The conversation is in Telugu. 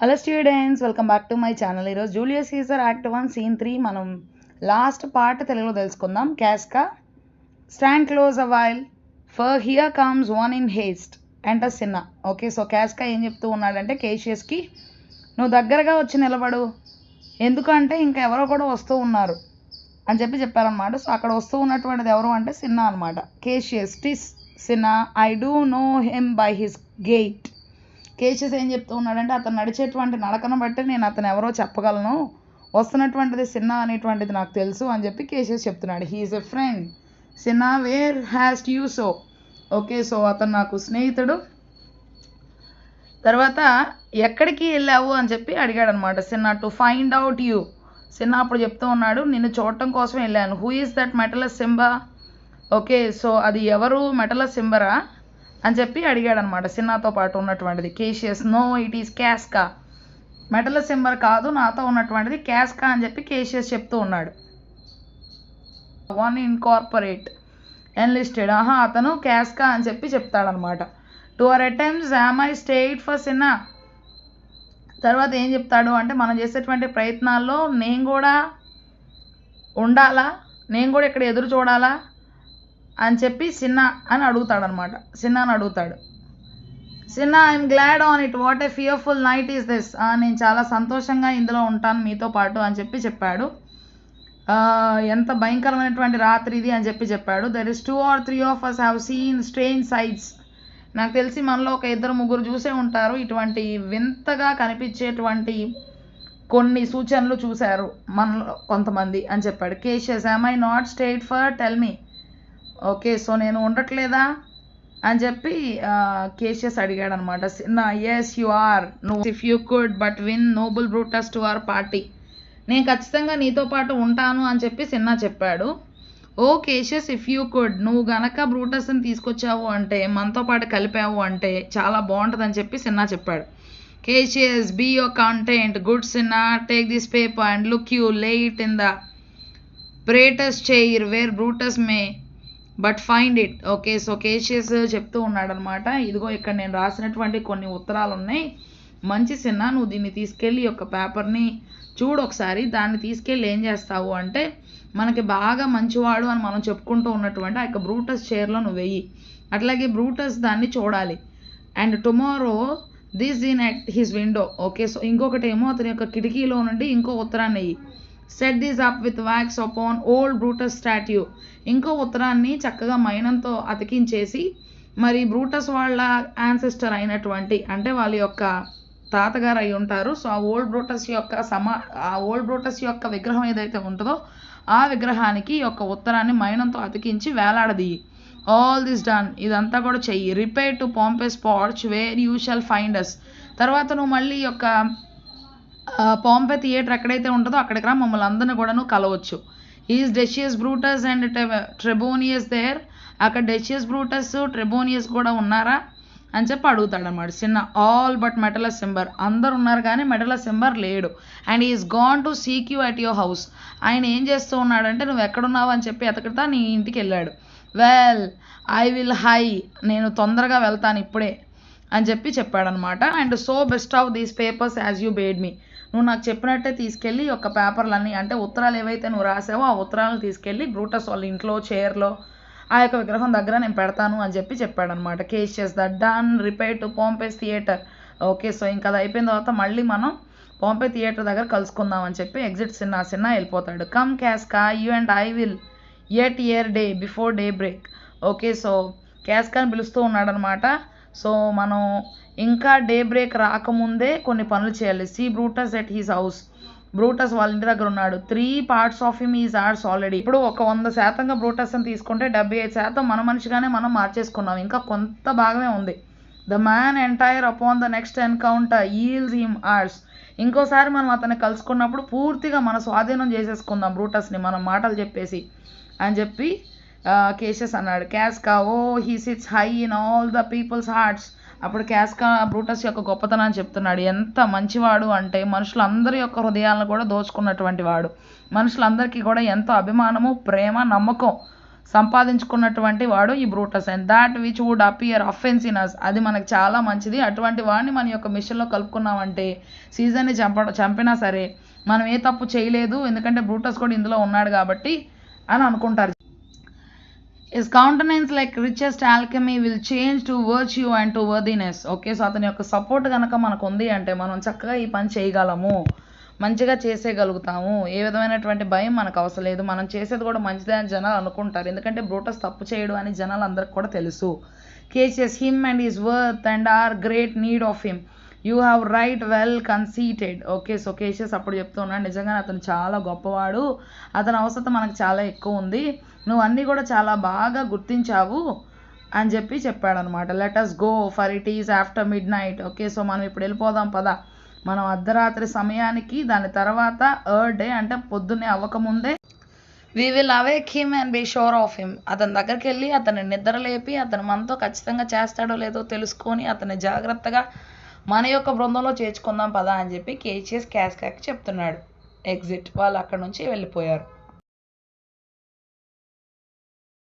Hello students, welcome back to my channel. ఈరోజు జూలియస్ సీజర్ యాక్ట్ 1 సీన్ 3 మనం లాస్ట్ పార్ట్ తెలుగులో తెలుసుకుందాం. Casca stand close a while for here comes one in haste enter Cinna. Okay, so Casca ఏం చెప్తూ ఉన్నాడంటే కేషియస్కి, నువ్వు దగ్గరగా వచ్చి నిలబడు, ఎందుకంటే ఇంకా ఎవరో కూడా వస్తూ ఉన్నారు అని చెప్పారనమాట. సో అక్కడ వస్తూ ఉన్నటువంటిది ఎవరు అంటే సిన్నా అనమాట. కేషియస్ టిస్ సిన్నా, I do know him by his gait. కేషియస్ ఏం చెప్తూ ఉన్నాడంటే అతను నడిచేటువంటి నడకను బట్టి నేను అతను ఎవరో చెప్పగలను, వస్తున్నటువంటిది సిన్నా అనేటువంటిది నాకు తెలుసు అని చెప్పి కేషియస్ చెప్తున్నాడు. He is a friend Cinna, where haste you so. Okay, so అతను నాకు స్నేహితుడు. తర్వాత ఎక్కడికి వెళ్ళావు అని చెప్పి అడిగాడు అనమాట Cinna. To find out you. Cinna అప్పుడు చెప్తూ ఉన్నాడు, నిన్ను చూడటం కోసం వెళ్ళాను. Who is that Metellus Cimber. Okay, so అది ఎవరు మెటలస్ సింబరా అని చెప్పి అడిగాడు అనమాట సిన్నాతో పాటు ఉన్నటువంటిది. కేషియస్, నో ఇట్ ఈస్ క్యాస్కా. మెటలస్ సింబర్ కాదు, నాతో ఉన్నటువంటిది క్యాస్కా అని చెప్పి కేషియస్ చెప్తూ ఉన్నాడు. వన్ ఇన్కార్పొరేట్ ఎన్లిస్టెడ్, అతను క్యాస్కా అని చెప్పి చెప్తాడనమాట. To our attempts am I state for సిన్నా. తర్వాత ఏం చెప్తాడు అంటే మనం చేసేటువంటి ప్రయత్నాల్లో నేను కూడా ఉండాలా, నేను కూడా ఇక్కడ ఎదురు చూడాలా అని చెప్పి సిన్నా అని అడుగుతాడనమాట. సిన్నాని అడుగుతాడు. సిన్నా, I'm glad on it, what a fearful night is this. నేను చాలా సంతోషంగా ఇందులో ఉంటాను మీతో పాటు అని చెప్పాడు. ఎంత భయంకరమైనటువంటి రాత్రి ఇది అని చెప్పాడు. There is 2 or 3 of us have seen strange sights. నాకు తెలిసి మనలో ఒక 2-3 చూసే ఉంటారు, ఇటువంటి వింతగా కనిపించేటువంటి కొన్ని సూచనలు చూశారు మనలో కొంతమంది అని చెప్పాడు. Cassius, am I not stayed for, tell me. Okay, so నేను ఉండట్లేదా అని చెప్పి కేషియస్ అడిగాడు అనమాట. సిన్నా, ఎస్ యు ఆర్, నువ్వు if you could but win noble Brutus to our party. నేను ఖచ్చితంగా నీతో పాటు ఉంటాను అని చెప్పి సిన్నా చెప్పాడు. O Cassius, if you could, నువ్వు గనక బ్రూటస్ని తీసుకొచ్చావు అంటే, మనతో పాటు కలిపావు అంటే చాలా బాగుంటుంది అని చెప్పి సిన్నా చెప్పాడు. Cassius, be your content, good Cinna, take this paper and look you lay it in the praetor's chair where Brutus may but find it. Okay, so Cassius చెప్తూ ఉన్నాడు అనమాట, ఇదిగో ఇక్కడ నేను రాసినటువంటి కొన్ని ఉత్తరాలు ఉన్నాయి, మంచి సిన్నా, నువ్వు దీన్ని తీసుకెళ్ళి ఒక పేపర్ని చూడు ఒకసారి, దాన్ని తీసుకెళ్ళి ఏం చేస్తావు అంటే మనకి బాగా మంచివాడు అని మనం చెప్పుకుంటూ ఉన్నటువంటి ఆ యొక్క బ్రూటస్ చైర్లో నువ్వు వెయ్యి, అట్లాగే బ్రూటస్ దాన్ని చూడాలి. And tomorrow this in at his window. Okay, so ఇంకొకటి ఏమో అతని యొక్క కిటికీలో నుండి ఇంకో ఉత్తరాన్ని వెయ్యి. Set this up with wax upon old Brutus statue. ఇంకో ఉత్తరాన్ని చక్కగా మైనంతో అతికించేసి, మరి బ్రూటస్ వాళ్ళ యాన్సెస్టర్ అయినటువంటి, అంటే వాళ్ళ యొక్క తాతగారు అయి ఉంటారు, సో ఆ ఓల్డ్ బ్రూటస్ యొక్క విగ్రహం ఏదైతే ఉంటుందో ఆ విగ్రహానికి యొక్క ఉత్తరాన్ని మైనంతో అతికించి వేలాడదీయి. ఆల్ దిస్ డన్, ఇదంతా కూడా చెయ్యి. Repair to Pompey's porch where you shall find us. తర్వాత నువ్వు మళ్ళీ యొక్క పాంపే థియేటర్ ఎక్కడైతే ఉంటుందో అక్కడికి రా, మమ్మల్ని అందరిని కూడా నువ్వు కలవచ్చు. Is Decius Brutus and Trebonius there. అక్కడ డెషియస్ బ్రూటస్, ట్రెబోనియస్ కూడా ఉన్నారా అని చెప్పి అడుగుతాడు అనమాట చిన్న. ఆల్ బట్ మెటలస్ సింబర్, అందరు ఉన్నారు కానీ మెటలస్ సింబర్ లేడు. And is gone to seek you at your house. ఆయన ఏం చేస్తూ ఉన్నాడంటే నువ్వు ఎక్కడున్నావు అని చెప్పి ఎతకతా నీ ఇంటికి వెళ్ళాడు. వెల్ ఐ విల్ హై, నేను తొందరగా వెళ్తాను ఇప్పుడే అని చెప్పాడనమాట. And so bestow these papers as you bade me. నువ్వు నాకు చెప్పినట్టే తీసుకెళ్ళి ఒక పేపర్లన్నీ, అంటే ఉత్తరాలు ఏవైతే నువ్వు రాసావో ఆ ఉత్తరాలను తీసుకెళ్ళి బ్రూటస్ వాళ్ళ ఇంట్లో చైర్లో ఆ యొక్క విగ్రహం దగ్గర నేను పెడతాను అని చెప్పాడనమాట. Cassius, that done, repair to Pompey's theatre. Okay, so ఇంకా అది అయిపోయిన తర్వాత మళ్ళీ మనం పాంపే థియేటర్ దగ్గర కలుసుకుందాం అని చెప్పి ఎగ్జిట్ సిన్నా వెళ్ళిపోతాడు. Come Casca, you and I will yet ere day before daybreak. Okay, so క్యాస్కాని పిలుస్తూ ఉన్నాడనమాట. సో మనం ఇంకా డే బ్రేక్ రాకముందే కొన్ని పనులు చేయాలి. See Brutus at his house. Brutus వాళ్ళ ఇంటి దగ్గర ఉన్నాడు. 3 parts of him is ours already. ఇప్పుడు ఒక 100% బ్రూటస్ అని తీసుకుంటే 75% మన మనిషిగానే మనం మార్చేసుకున్నాం, ఇంకా కొంత భాగమే ఉంది. The man entire upon the next encounter yields him ours. ఇంకోసారి మనం అతన్ని కలుసుకున్నప్పుడు పూర్తిగా మన స్వాధీనం చేసేసుకుందాం బ్రూటస్ని, మనం మాటలు చెప్పేసి అని చెప్పి కేషియస్ అన్నాడు. Casca, O he sits high in all the people's hearts. అప్పుడు క్యాస్కా బ్రూటస్ యొక్క గొప్పతనాన్ని చెప్తున్నాడు. ఎంత మంచివాడు అంటే మనుషులందరి యొక్క హృదయాలను కూడా దోచుకున్నటువంటి వాడు, మనుషులందరికీ కూడా ఎంతో అభిమానము, ప్రేమ, నమ్మకం సంపాదించుకున్నటువంటి వాడు ఈ Brutus. And that which would appear offence in us, అది మనకు చాలా మంచిది. అటువంటి వాడిని మన యొక్క మిషన్లో కలుపుకున్నామంటే సీజన్ని చంపినా సరే మనం ఏ తప్పు చేయలేదు, ఎందుకంటే బ్రూటస్ కూడా ఇందులో ఉన్నాడు కాబట్టి అని అనుకుంటారు. His countenance like richest alchemy will change to virtue and to worthiness. Okay, so అతని యొక్క సపోర్ట్ కనుక మనకు ఉంది అంటే మనం చక్కగా ఈ పని చేయగలము, మంచిగా చేసేయగలుగుతాము. ఏ విధమైనటువంటి భయం మనకు అవసరం లేదు. మనం చేసేది కూడా మంచిదే అని జనాలు అనుకుంటారు, ఎందుకంటే బ్రూటస్ తప్పు చేయడు అని జనాలు అందరికి కూడా తెలుసు. Cassius him and his worth and our great need of him. You have right well conceited. Okay, so Cassius అప్పుడు చెప్తున్నాడు నిజంగానే అతను చాలా గొప్పవాడు, అతని అవసరం మనకు చాలా ఎక్కువ ఉంది, నువ్వు అన్నీ కూడా చాలా బాగా గుర్తించావు అని చెప్పాడనమాట. Let us go for it is after midnight. Okay, so మనం ఇప్పుడు వెళ్ళిపోదాం పద. మనం అర్ధరాత్రి సమయానికి, దాని తర్వాత డే అంటే పొద్దున్నే అవ్వకముందే we will awake him and be sure of him. అతని దగ్గరికి వెళ్ళి అతన్ని నిద్రలేపి అతను మనతో ఖచ్చితంగా చేస్తాడో లేదో తెలుసుకొని అతన్ని జాగ్రత్తగా మన యొక్క బృందంలో చేర్చుకుందాం పదా అని చెప్పి కేసీఎస్ క్యాస్కాకి చెప్తున్నాడు. ఎగ్జిట్. వాళ్ళు అక్కడ నుంచి వెళ్ళిపోయారు.